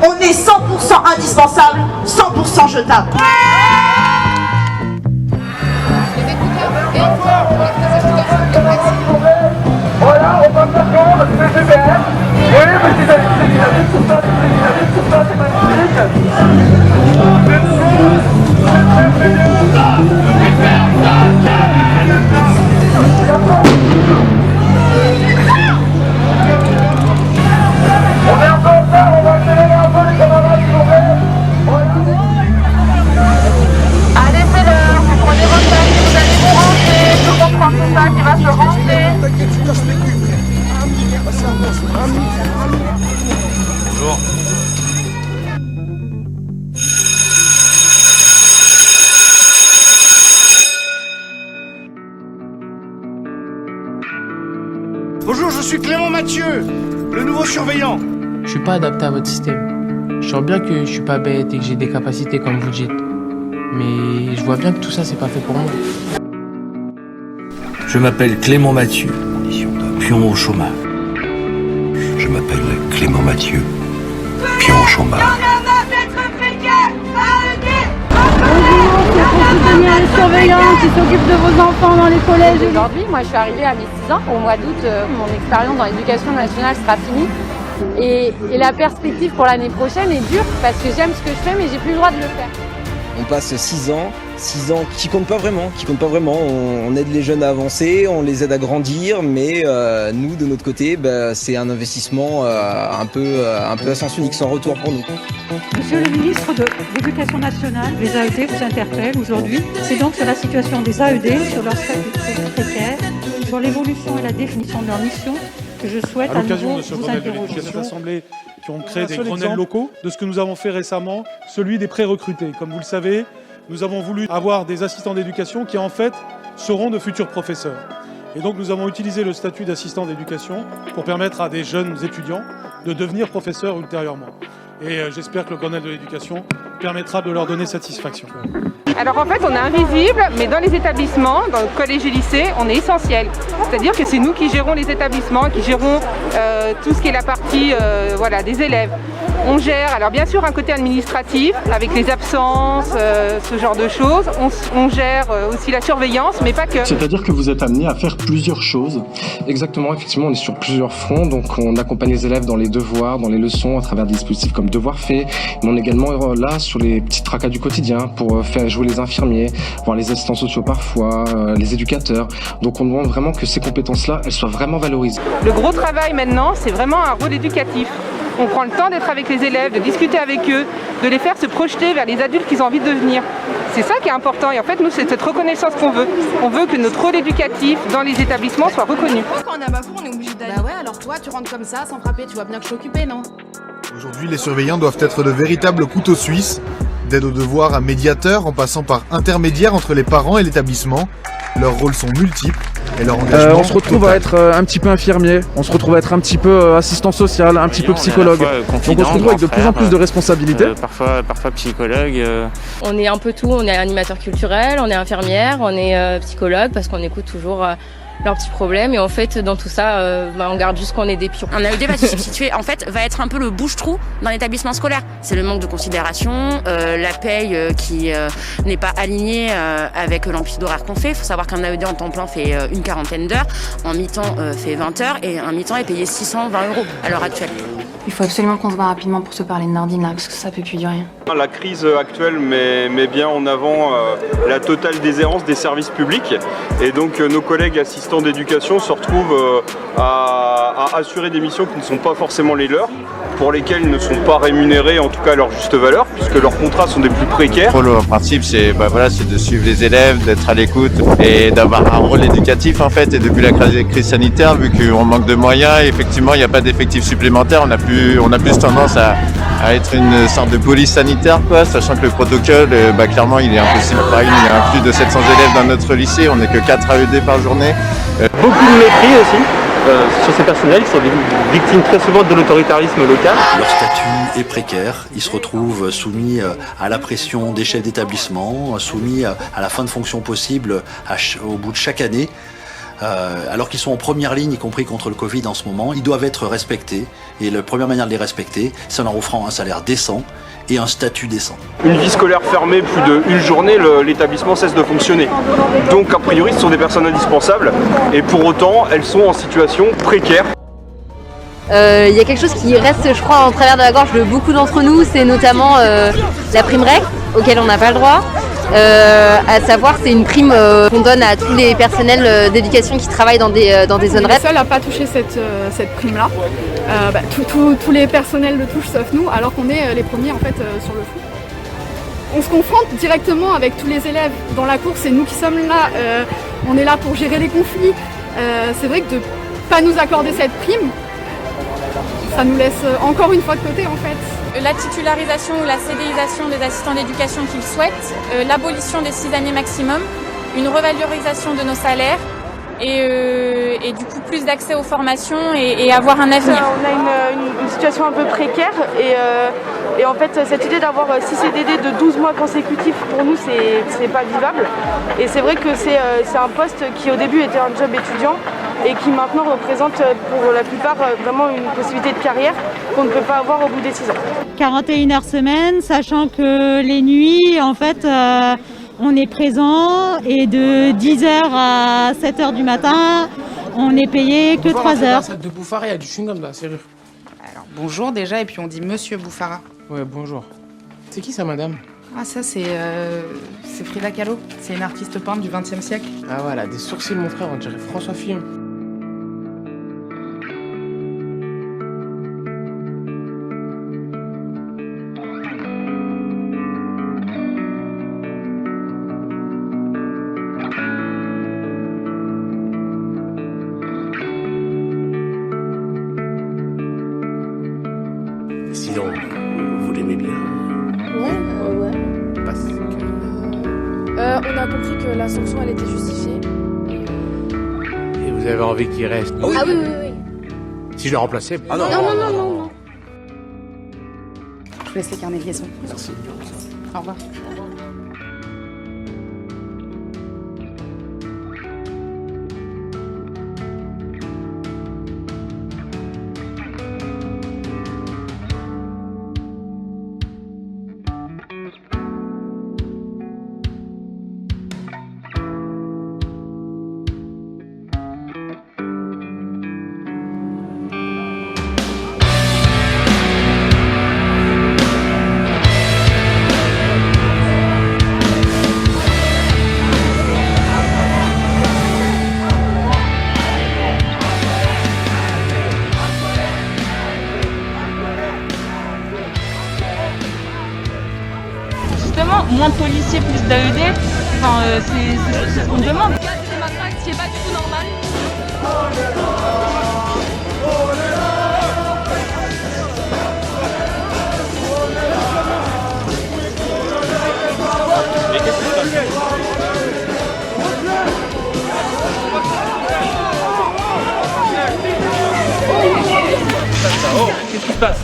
On est 100% indispensable, 100% jetable. Voilà, on va faire comment avec les GBR. Oui, mais c'est dynamique, tout ça, c'est magnifique. On est un peu en retard, on va accélérer un peu les camarades, s'il vous plaît. Allez, c'est l'heure, vous prenez votre place, vous allez vous ranger, tout comprend tout ça qui va se ranger. Bonjour. Bonjour, je suis Clément Mathieu, le nouveau surveillant. Je suis pas adapté à votre système. Je sens bien que je suis pas bête et que j'ai des capacités comme vous dites. Mais je vois bien que tout ça, c'est pas fait pour moi. Je m'appelle Clément Mathieu, condition de pion au chômage. Je m'appelle Clément Mathieu, pion au chômage. Les surveillants qui s'occupent de vos enfants dans les collèges. Aujourd'hui, moi je suis arrivée à mes 6 ans. Au mois d'août, mon expérience dans l'éducation nationale sera finie. Et la perspective pour l'année prochaine est dure parce que j'aime ce que je fais mais j'ai plus le droit de le faire. On passe 6 ans qui comptent pas vraiment, On aide les jeunes à avancer, on les aide à grandir, mais nous, de notre côté, c'est un investissement un peu à sens unique, sans retour pour nous. Monsieur le ministre de l'Éducation nationale, les AED vous interpellent aujourd'hui. C'est donc sur la situation des AED, sur leur statut précaire, sur l'évolution et la définition de leur mission que je souhaite à l'occasion nouveau de ce vous Grenelle de interroger. l'éducation, assemblées qui ont créé des Grenelles locaux, de ce que nous avons fait récemment, celui des pré-recrutés. Comme vous le savez, nous avons voulu avoir des assistants d'éducation qui en fait seront de futurs professeurs. Et donc nous avons utilisé le statut d'assistant d'éducation pour permettre à des jeunes étudiants de devenir professeurs ultérieurement. Et j'espère que le Grenelle de l'éducation permettra de leur donner satisfaction. Alors en fait on est invisible, mais dans les établissements, dans le collège et lycée, on est essentiel. C'est-à-dire que c'est nous qui gérons les établissements, qui gérons tout ce qui est la partie des élèves. On gère, alors bien sûr un côté administratif, avec les absences, ce genre de choses. On gère aussi la surveillance, mais pas que. C'est-à-dire que vous êtes amené à faire plusieurs choses. Exactement, effectivement, on est sur plusieurs fronts. Donc on accompagne les élèves dans les devoirs, dans les leçons, à travers des dispositifs comme Devoirs faits. Mais on est également là sur les petits tracas du quotidien pour faire jouer les infirmiers, voir les assistants sociaux parfois, les éducateurs. Donc on demande vraiment que ces compétences-là, elles soient vraiment valorisées. Le gros travail maintenant, c'est vraiment un rôle éducatif. On prend le temps d'être avec les élèves, de discuter avec eux, de les faire se projeter vers les adultes qu'ils ont envie de devenir. C'est ça qui est important et en fait nous c'est cette reconnaissance qu'on veut. On veut que notre rôle éducatif dans les établissements soit reconnu. Quand on a ma cour, on est obligé d'aller. Bah ouais, alors toi tu rentres comme ça sans frapper, tu vois bien que je suis occupée, non? Aujourd'hui, les surveillants doivent être de véritables couteaux suisses, d'aide aux devoirs à médiateurs en passant par intermédiaire entre les parents et l'établissement. Leurs rôles sont multiples et leur engagement on se retrouve à être un petit peu infirmier, on se retrouve à être un petit peu assistant social, un petit peu psychologue. Donc on se retrouve avec de plus en plus de responsabilités. Parfois psychologue. On est un peu tout, on est animateur culturel, on est infirmière, on est psychologue parce qu'on écoute toujours leurs petits problèmes et en fait dans tout ça on garde juste qu'on est des pions. Un AED va se substituer, en fait va être un peu le bouche-trou dans l'établissement scolaire. C'est le manque de considération, la paye qui n'est pas alignée avec l'amplitude d'horaire qu'on fait. Il faut savoir qu'un AED en temps plein fait une quarantaine d'heures, en mi-temps fait 20 heures et un mi-temps est payé 620 € à l'heure actuelle. Il faut absolument qu'on se voit rapidement pour se parler de Nardine là, parce que ça peut plus durer. La crise actuelle met bien en avant la totale déshérence des services publics et donc nos collègues assistants d'éducation se retrouvent à assurer des missions qui ne sont pas forcément les leurs, pour lesquelles ils ne sont pas rémunérés en tout cas à leur juste valeur, puisque leurs contrats sont des plus précaires. Le principe c'est de suivre les élèves, d'être à l'écoute et d'avoir un rôle éducatif en fait. Et depuis la crise sanitaire, vu qu'on manque de moyens, effectivement il n'y a pas d'effectifs supplémentaires, on a plus tendance à être une sorte de police sanitaire, quoi, sachant que le protocole, clairement, il est impossible. Par exemple, il y a plus de 700 élèves dans notre lycée, on n'est que 4 AED par journée. Beaucoup de mépris aussi sur ces personnels qui sont victimes très souvent de l'autoritarisme local. Leur statut est précaire, ils se retrouvent soumis à la pression des chefs d'établissement, soumis à la fin de fonction possible au bout de chaque année. alors qu'ils sont en première ligne, y compris contre le Covid en ce moment. Ils doivent être respectés. Et la première manière de les respecter, c'est en leur offrant un salaire décent et un statut décent. Une vie scolaire fermée plus d'une journée, l'établissement cesse de fonctionner. Donc a priori ce sont des personnes indispensables et pour autant elles sont en situation précaire. Il y a quelque chose qui reste, je crois, en travers de la gorge de beaucoup d'entre nous, c'est notamment la prime REC, auquel on n'a pas le droit. À savoir, c'est une prime qu'on donne à tous les personnels d'éducation qui travaillent dans des zones REP. On est seul à pas toucher cette prime-là. Tous les personnels le touchent sauf nous, alors qu'on est les premiers en fait sur le fond. On se confronte directement avec tous les élèves dans la cour, c'est nous qui sommes là. On est là pour gérer les conflits. C'est vrai que de pas nous accorder cette prime, ça nous laisse encore une fois de côté en fait. La titularisation ou la CDIsation des assistants d'éducation qu'ils souhaitent, l'abolition des 6 années maximum, une revalorisation de nos salaires et du coup plus d'accès aux formations et avoir un avenir. On a une situation un peu précaire et en fait cette idée d'avoir 6 CDD de 12 mois consécutifs pour nous c'est pas vivable et c'est vrai que c'est un poste qui au début était un job étudiant et qui maintenant représente pour la plupart vraiment une possibilité de carrière qu'on ne peut pas avoir au bout des 6 ans. 41 heures semaine, sachant que les nuits, en fait, on est présent et de 10h à 7h du matin, on n'est payé que 3 heures. De Bouffara, il y a du chewing-gum dans la serrure. Alors bonjour déjà, et puis on dit Monsieur Bouffara. Ouais, bonjour. C'est qui ça, madame? Ah ça c'est Frida Kahlo, c'est une artiste peintre du XXe siècle. Ah voilà, des sourcils mon frère, on dirait François Fillon. Sinon, vous l'aimez bien? Ouais. Parce que... on a compris que la sanction elle était justifiée. Et vous avez envie qu'il reste? Ah oui. Si je le remplaçais? Ah non. Je vous laisse les carnets de liaison. Merci. Au revoir. Justement, moins de policiers, plus d'AED, enfin, c'est ce qu'on demande. C'est ma fac, ce qui est pas du tout normal. Mais qu'est-ce qui se passe?